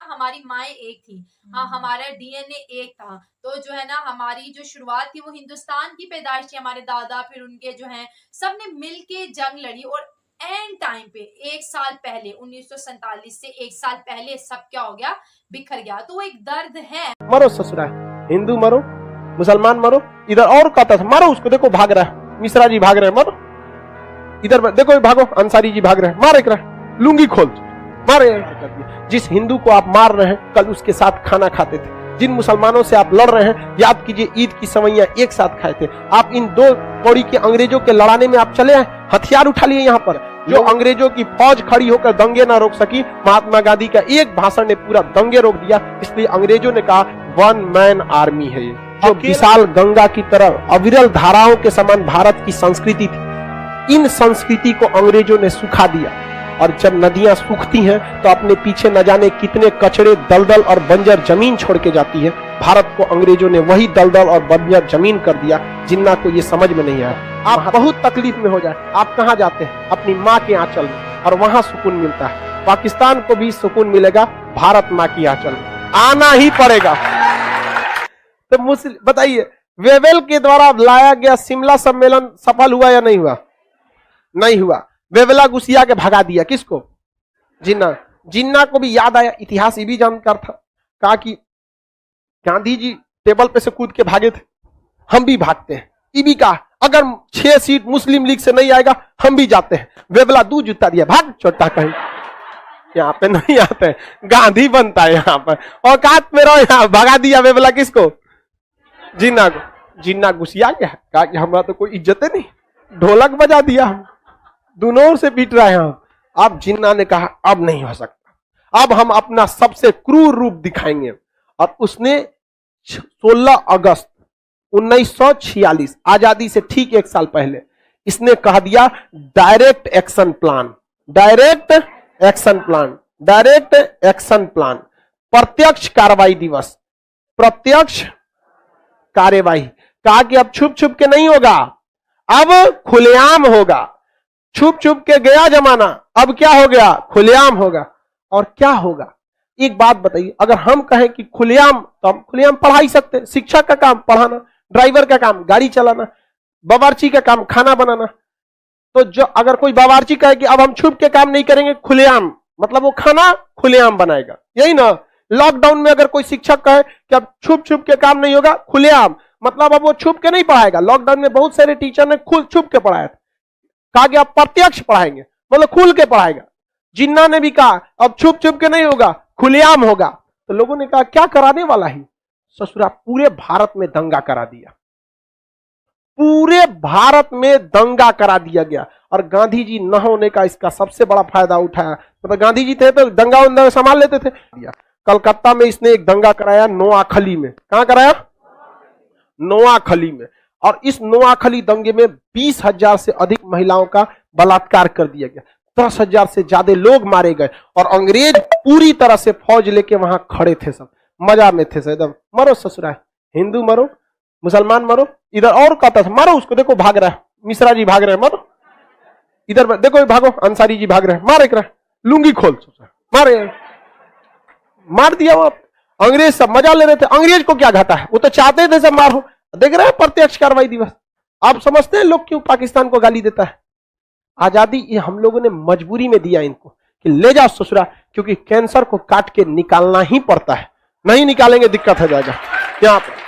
हमारी माएँ एक थी, हाँ, हमारा डीएनए एक था। तो जो है ना हमारी जो शुरुआत थी वो हिंदुस्तान की पैदाइश थी, हमारे दादा फिर उनके जो हैं सबने मिल के जंग लड़ी और एंड टाइम पे 1 साल पहले 1947 से 1 साल पहले सब क्या हो गया, बिखर गया। तो वो एक दर्द है। मरो ससुरा, हिंदू मरो, मुसलमान मरो। इधर और कहता था मारो उसको, देखो भाग रहा है, मिश्रा जी भाग रहे हैं, मरो। इधर देखो भागो, अंसारी जी भाग रहे हैं, मार एक रहा, लुंगी खोल मारे। जिस हिंदू को आप मार रहे हैं कल उसके साथ खाना खाते थे। जिन मुसलमानों से आप लड़ रहे हैं याद कीजिए ईद की सवैयां एक साथ खाए थे। आप इन दो कौड़ी के अंग्रेजों के लड़ाने में आप चले आए, हथियार उठा लिए यहाँ पर। जो अंग्रेजों की फौज खड़ी होकर दंगे ना रोक सकी, महात्मा गांधी का एक भाषण ने पूरा दंगे रोक दिया। इसलिए अंग्रेजों ने कहा वन मैन आर्मी है ये। जो विशाल गंगा की तरह अविरल धाराओं के समान भारत की संस्कृति थी, इन संस्कृति को अंग्रेजों ने सुखा दिया। और जब नदियां सूखती हैं तो अपने पीछे न जाने कितने कचड़े, दलदल और बंजर जमीन छोड़ के जाती है। भारत को अंग्रेजों ने वही दलदल और बंजर जमीन कर दिया जिन्ना को ये समझ में नहीं आया। आप बहुत तकलीफ में हो जाए, आप कहाँ जाते हैं? अपनी माँ के आंचल में, और वहां सुकून मिलता है। पाकिस्तान को भी सुकून मिलेगा भारत माँ की आंचल में, आना ही पड़ेगा। तो मुस्लिम बताइए, वेवेल के द्वारा लाया गया शिमला सम्मेलन सफल हुआ या नहीं हुआ? नहीं हुआ। वेवेला गुसिया के भगा दिया, किसको? जिन्ना। जिन्ना को भी याद आया, इतिहास ये भी जानकार था, कहा कि गांधी जी टेबल पे से कूद के भागे थे, हम भी भागते हैं। ये भी कहा अगर 6 सीट मुस्लिम लीग से नहीं आएगा हम भी जाते हैं। वेवेला 2 जूता दिया, भाग छोटा कहीं, यहाँ पे नहीं आते हैं, गांधी बनता है यहाँ पर। और कात में रहो, यहाँ भगा दिया वेवेला किसको? जिन्ना को। जिन्ना गुसिया गया, कहा कि हमारा तो कोई इज्जत नहीं, ढोलक बजा दिया, हम दोनों ओर से पीट रहे हैं। अब जिन्ना ने कहा अब नहीं हो सकता, अब हम अपना सबसे क्रूर रूप दिखाएंगे। और उसने 16 अगस्त 1946 आजादी से ठीक 1 साल पहले इसने कह दिया direct action plan, direct action plan, direct action plan, प्रत्यक्ष कार्रवाई दिवस, प्रत्यक्ष कार्यवाही। कहा कि अब छुप छुप के नहीं होगा, अब खुलेआम होगा। छुप छुप के गया जमाना, अब क्या हो गया? खुलेआम होगा। और क्या होगा? एक बात बताइए, अगर हम कहें कि खुलेआम, तो हम खुलेआम पढ़ा ही सकते हैं। शिक्षक का काम पढ़ाना, ड्राइवर का काम गाड़ी चलाना, बावर्ची का काम खाना बनाना। तो जो अगर कोई बावर्ची कहे कि अब हम छुप के काम नहीं करेंगे, खुलेआम, मतलब वो खाना खुलेआम बनाएगा, यही ना। लॉकडाउन में अगर कोई शिक्षक कहे कि अब छुप छुप के काम नहीं होगा, खुलेआम, मतलब अब वो छुप के नहीं पढ़ाएगा। लॉकडाउन में बहुत सारे टीचर ने खुल छुप के पढ़ाया था, कहा कि आप प्रत्यक्ष पढ़ाएंगे, मतलब खुल के पढ़ाएगा। जिन्ना ने भी कहा अब छुप छुप के नहीं होगा, खुलेआम होगा। तो लोगों ने कहा क्या कराने वाला ही? ससुरा पूरे भारत में दंगा करा दिया, पूरे भारत में दंगा करा दिया गया। और गांधी जी न होने का इसका सबसे बड़ा फायदा उठाया। मतलब गांधी जी थे तो दंगा वंगा संभाल लेते थे। कलकत्ता में इसने एक दंगा कराया, नोआखली में। कहां कराया? नोआखली में। और इस नोआखली दंगे में 20,000 से अधिक महिलाओं का बलात्कार कर दिया गया, 10,000 से ज्यादा लोग मारे गए। और अंग्रेज पूरी तरह से फौज लेके वहां खड़े थे, सब मजा में थे एकदम। मरो ससुरा, हिंदू मरो, मुसलमान मरो। इधर और कहता था मारो उसको, देखो भाग रहा है, मिश्रा जी भाग रहे हैं, मरो। इधर देखो भागो, अंसारी जी भाग रहे हैं, मार एक रहा, लुंगी खोल मारे, मार दिया। वो अंग्रेज सब मजा ले रहे थे। अंग्रेज को क्या घाटा है, वो तो चाहते थे सब मारो। देख रहे हैं प्रत्यक्ष कार्रवाई दिवस। आप समझते हैं लोग क्यों पाकिस्तान को गाली देता है? आजादी ये हम लोगों ने मजबूरी में दिया इनको कि ले जाओ ससुरा, क्योंकि कैंसर को काट के निकालना ही पड़ता है, नहीं निकालेंगे दिक्कत हो जाएगा। यहाँ पर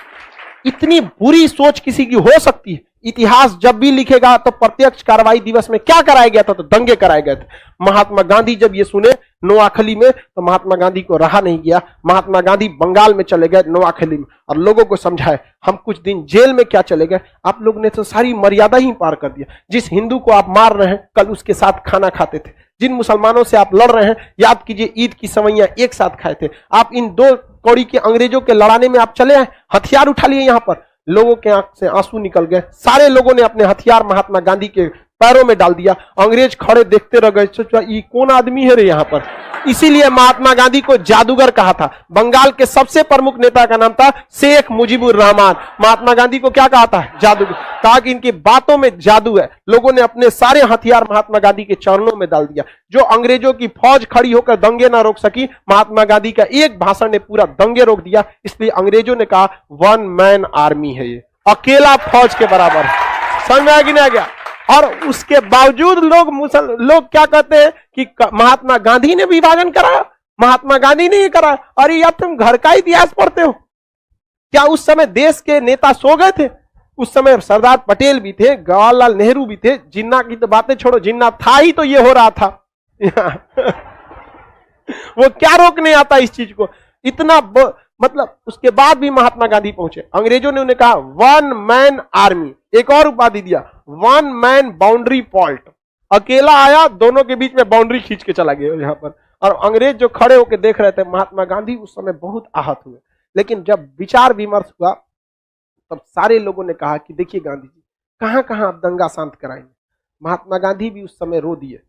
इतनी बुरी सोच किसी की हो सकती है? इतिहास जब भी लिखेगा तो प्रत्यक्ष कार्रवाई दिवस में क्या कराया गया था? तो दंगे कराए गए थे। महात्मा गांधी जब ये सुने नोआखली में, तो महात्मा गांधी को रहा नहीं गया। महात्मा गांधी बंगाल में चले गए नोआखली में, और लोगों को समझाए। हम कुछ दिन जेल में क्या चले गए, आप लोग ने तो सारी मर्यादा ही पार कर दिया। जिस हिंदू को आप मार रहे हैं कल उसके साथ खाना खाते थे। जिन मुसलमानों से आप लड़ रहे हैं याद कीजिए ईद की सवैयां एक साथ खाए थे। आप इन दो कौड़ी के अंग्रेजों के लड़ाने में आप चले आए, हथियार उठा लिए यहाँ पर। लोगों के आंख से आंसू निकल गए। सारे लोगों ने अपने हथियार महात्मा गांधी के पैरों में डाल दिया। अंग्रेज खड़े देखते रह गए, सोचा ये कौन आदमी है रे यहाँ पर। इसीलिए महात्मा गांधी को जादूगर कहा था। बंगाल के सबसे प्रमुख नेता का नाम था शेख मुजीबुर रहमान। महात्मा गांधी को क्या कहा था? जादूगर। कहा कि इनकी बातों में जादू है। लोगों ने अपने सारे हथियार महात्मा गांधी के चरणों में डाल दिया। जो अंग्रेजों की फौज खड़ी होकर दंगे ना रोक सकी, महात्मा गांधी का एक भाषण ने पूरा दंगे रोक दिया। इसलिए अंग्रेजों ने कहा 1 मैन आर्मी है, ये अकेला फौज के बराबर है। समझ में आ गया? और उसके बावजूद लोग क्या कहते हैं कि महात्मा गांधी ने विभाजन कराया, महात्मा गांधी ने ये कराया। अरे यार, तुम घर का इतिहास पढ़ते हो क्या? उस समय देश के नेता सो गए थे? उस समय सरदार पटेल भी थे, जवाहरलाल नेहरू भी थे। जिन्ना की तो बातें छोड़ो, जिन्ना था ही तो ये हो रहा था। वो क्या रोकने आता इस चीज को? इतना मतलब उसके बाद भी महात्मा गांधी पहुंचे। अंग्रेजों ने उन्हें कहा 1 मैन आर्मी, एक और उपाधि दिया 1 मैन बाउंड्री फॉल्ट। अकेला आया, दोनों के बीच में बाउंड्री खींच के चला गया यहाँ पर। और अंग्रेज जो खड़े होकर देख रहे थे, महात्मा गांधी उस समय बहुत आहत हुए। लेकिन जब विचार विमर्श हुआ तब सारे लोगों ने कहा कि देखिए गांधी जी, कहां कहां आप दंगा शांत कराएंगे। महात्मा गांधी भी उस समय रो दिए।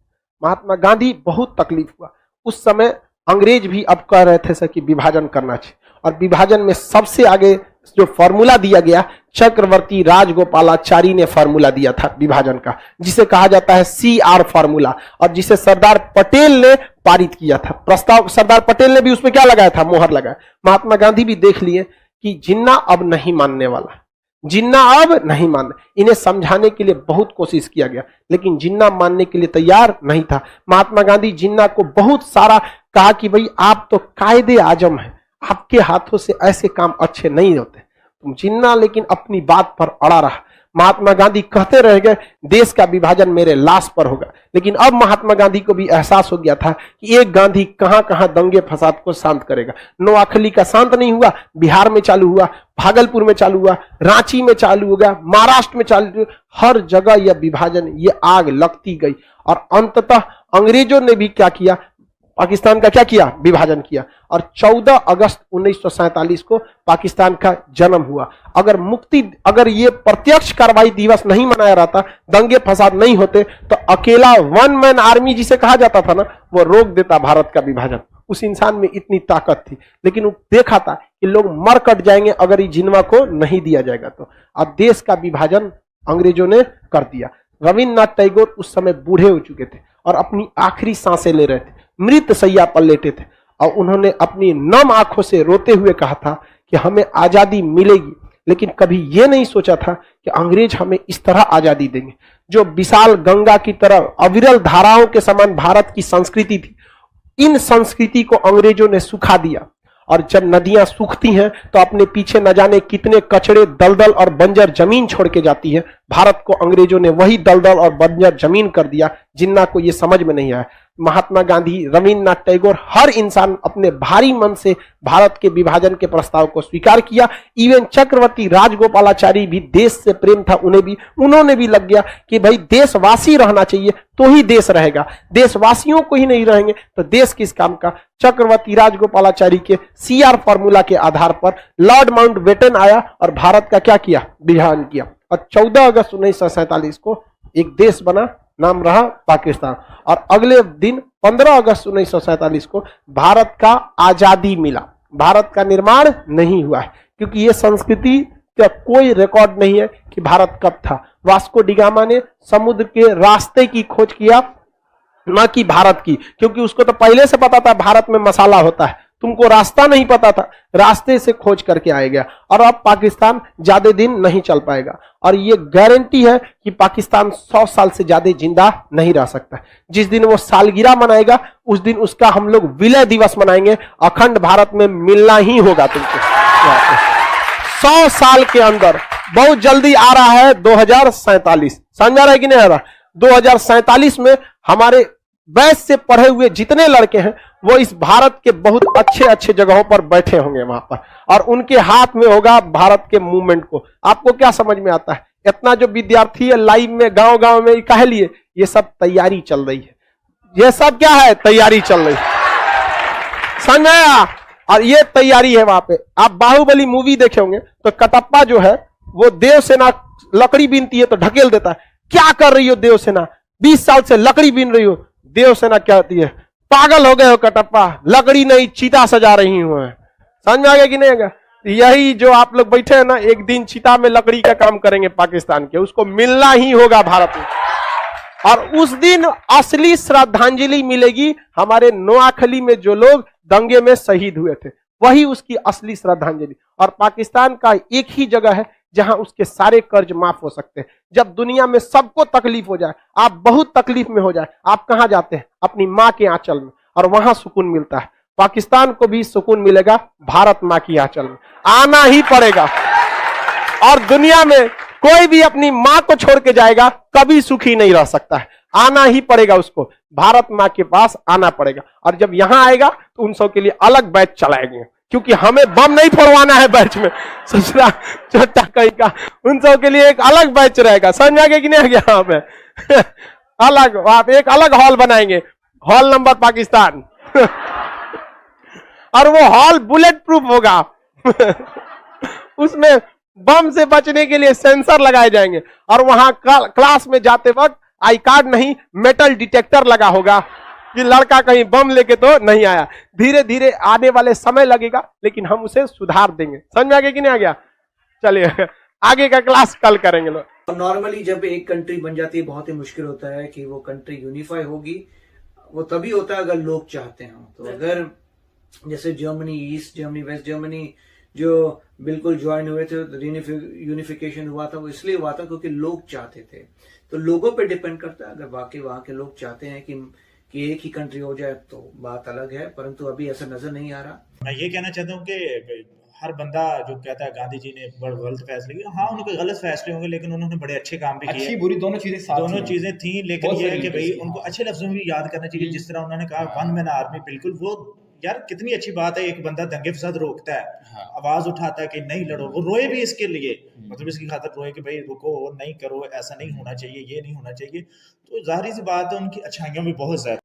महात्मा गांधी बहुत तकलीफ हुआ। उस समय अंग्रेज भी अब कह रहे थे सर कि विभाजन करना चाहिए। और विभाजन में सबसे आगे जो फॉर्मूला दिया गया, चक्रवर्ती राजगोपालाचारी ने फॉर्मूला दिया था विभाजन का, जिसे कहा जाता है CR फॉर्मूला, और जिसे सरदार पटेल ने पारित किया था। प्रस्ताव सरदार पटेल ने भी उसमें क्या लगाया था? मोहर लगाया। महात्मा गांधी भी देख लिए कि जिन्ना अब नहीं मानने वाला, जिन्ना अब नहीं मानना। इन्हें समझाने के लिए बहुत कोशिश किया गया, लेकिन जिन्ना मानने के लिए तैयार नहीं था। महात्मा गांधी जिन्ना को बहुत सारा कहा कि भाई आप तो कायदे आजम हैं, आपके हाथों से ऐसे काम अच्छे नहीं होते। तुम जिन्ना लेकिन अपनी बात पर अड़ा रहा। महात्मा गांधी कहते रह गए देश का विभाजन मेरे लाश पर होगा। लेकिन अब महात्मा गांधी को भी एहसास हो गया था कि एक गांधी कहां कहां दंगे फसाद को शांत करेगा। नोआखली का शांत नहीं हुआ, बिहार में चालू हुआ, भागलपुर में चालू हुआ, रांची में चालू हो गया, महाराष्ट्र में चालू हुआ। हर जगह यह विभाजन, ये आग लगती गई। और अंततः अंग्रेजों ने भी क्या किया? पाकिस्तान का क्या किया? विभाजन किया। और 14 अगस्त 1947 को पाकिस्तान का जन्म हुआ। अगर ये प्रत्यक्ष कार्रवाई दिवस नहीं मनाया रहता, दंगे फसाद नहीं होते, तो अकेला 1 मैन आर्मी जिसे कहा जाता था ना, वो रोक देता भारत का विभाजन। उस इंसान में इतनी ताकत थी। लेकिन वो देखा था कि लोग मर कट जाएंगे अगर ये जिन्ना को नहीं दिया जाएगा तो। अब देश का विभाजन अंग्रेजों ने कर दिया। रविन्द्रनाथ टैगोर उस समय बूढ़े हो चुके थे और अपनी आखिरी सांसें ले रहे थे, मृत शैया पर लेटे थे। और उन्होंने अपनी नम आंखों से रोते हुए कहा था कि हमें आजादी मिलेगी, लेकिन कभी यह नहीं सोचा था कि अंग्रेज हमें इस तरह आजादी देंगे। जो विशाल गंगा की तरह अविरल धाराओं के समान भारत की संस्कृति थी, इन संस्कृति को अंग्रेजों ने सुखा दिया। और जब नदियां सूखती हैं तो अपने पीछे न जाने कितने कचड़े, दलदल और बंजर जमीन छोड़ के जाती है। भारत को अंग्रेजों ने वही दलदल और बंजर जमीन कर दिया। जिन्ना को यह समझ में नहीं आया। महात्मा गांधी, रविन्द्रनाथ टैगोर, हर इंसान अपने भारी मन से भारत के विभाजन के प्रस्ताव को स्वीकार किया। इवन चक्रवर्ती राजगोपालाचारी भी, देश से प्रेम था उन्होंने भी लग गया कि भाई देशवासी रहना चाहिए तो ही देश रहेगा, देशवासियों को ही नहीं रहेंगे तो देश किस काम का। चक्रवर्ती राजगोपालाचारी के CR फॉर्मूला के आधार पर लॉर्ड माउंटबेटन आया और भारत का क्या किया? विभाजन किया। और 14 अगस्त 1947 को एक देश बना, नाम रहा पाकिस्तान। और अगले दिन 15 अगस्त 1947 को भारत का आजादी मिला। भारत का निर्माण नहीं हुआ है, क्योंकि यह संस्कृति का कोई रिकॉर्ड नहीं है कि भारत कब था। वास्को डिगामा ने समुद्र के रास्ते की खोज किया, न कि भारत की, क्योंकि उसको तो पहले से पता था भारत में मसाला होता है, तुमको रास्ता नहीं पता था, रास्ते से खोज करके आया गया। और अब पाकिस्तान ज्यादा दिन नहीं चल पाएगा। और ये गारंटी है कि पाकिस्तान 100 साल से ज्यादा जिंदा नहीं रह सकता। जिस दिन वो सालगिरह मनाएगा उस दिन उसका हम लोग विलय दिवस मनाएंगे। अखंड भारत में मिलना ही होगा तुमको। 100 साल के अंदर, बहुत जल्दी आ रहा है 2047। समझा रहा है कि नहीं आ रहा? 2047 में हमारे वैश्य से पढ़े हुए जितने लड़के हैं वो इस भारत के बहुत अच्छे अच्छे जगहों पर बैठे होंगे वहां पर, और उनके हाथ में होगा भारत के मूवमेंट को। आपको क्या समझ में आता है? इतना जो विद्यार्थी है लाइव में, गांव गांव में, कह लिए ये सब तैयारी चल रही है। ये सब क्या है? तैयारी चल रही है। समझा? और ये तैयारी है वहां पे। आप बाहुबली मूवी देखे होंगे तो कटप्पा जो है वो देव सेना लकड़ी बीनती है तो ढकेल देता है, क्या कर रही हो देवसेना? 20 साल से लकड़ी बीन रही हो। देवसेना क्या होती है? पागल हो गए हो कटप्पा, लकड़ी नहीं चिता सजा रही हूं। समझ में आ गया कि नहीं आएगा? यही जो आप लोग बैठे हैं ना, एक दिन चिता में लकड़ी का काम करेंगे पाकिस्तान के, उसको मिलना ही होगा भारत में। और उस दिन असली श्रद्धांजलि मिलेगी हमारे नोआखली में जो लोग दंगे में शहीद हुए थे, वही उसकी असली श्रद्धांजलि। और पाकिस्तान का एक ही जगह है जहां उसके सारे कर्ज माफ हो सकते हैं। जब दुनिया में सबको तकलीफ हो जाए, आप बहुत तकलीफ में हो जाए, आप कहां जाते हैं? अपनी मां के आंचल में, और वहां सुकून मिलता है। पाकिस्तान को भी सुकून मिलेगा भारत मां की आंचल में, आना ही पड़ेगा। और दुनिया में कोई भी अपनी मां को छोड़ के जाएगा कभी सुखी नहीं रह सकता है, आना ही पड़ेगा उसको, भारत मां के पास आना पड़ेगा। और जब यहां आएगा तो उन सब के लिए अलग बैच चलाएंगे, क्योंकि हमें बम नहीं फोड़वाना है बैच में, ससुरा छोटा कहीं का, उन सब के लिए एक अलग बैच रहेगा। समझ आ गया कि नहीं आ गया? यहाँ पे अलग आप एक अलग हॉल बनाएंगे, हॉल नंबर पाकिस्तान और वो हॉल बुलेट प्रूफ होगा उसमें बम से बचने के लिए सेंसर लगाए जाएंगे, और वहां क्लास में जाते वक्त आई कार्ड नहीं, मेटल डिटेक्टर लगा होगा कि लड़का कहीं बम लेके तो नहीं आया। धीरे धीरे आने वाले समय लगेगा, लेकिन हम उसे सुधार देंगे। समझ में आ गया कि नहीं आ गया? चलिए आगे का क्लास कल करेंगे लोग। नॉर्मली जब एक कंट्री बन जाती है, बहुत ही मुश्किल होता है कि वो कंट्री यूनिफाई होगी। वो तभी होता है अगर लोग चाहते हो। तो अगर जैसे Germany, east Germany, west Germany जो बिल्कुल ज्वाइन हुए थे, यूनिफिकेशन हुआ था, वो इसलिए हुआ था क्योंकि लोग चाहते थे। तो लोगों पे डिपेंड करता है। अगर वाकई वहां के लोग चाहते हैं कि एक ही कंट्री हो जाए तो बात अलग है, परंतु अभी ऐसा नजर नहीं आ रहा। मैं ये कहना चाहता हूँ कि हर बंदा जो कहता है गांधी जी ने बड़े गलत फैसले किए, हाँ उनके गलत फैसले होंगे, लेकिन उन्होंने बड़े अच्छे काम भी किए। अच्छी बुरी दोनों चीजें साथ दोनों थी। चीजें थी, लेकिन बहुत ये है सारी कि भाई चीजें, उनको हाँ। अच्छे लफ्जों में भी याद करना चाहिए। जिस तरह उन्होंने कहा वन मैन आर्मी, बिल्कुल वो यार कितनी अच्छी बात है। एक बंदा दंगे फसाद रोकता है, हाँ। आवाज उठाता है कि नहीं लड़ो, वो रोए भी इसके लिए, मतलब इसकी खातिर रोए कि भाई रुको, नहीं करो, ऐसा नहीं होना चाहिए, ये नहीं होना चाहिए। तो जाहिर सी बात है उनकी अच्छाइयां भी बहुत ज्यादा।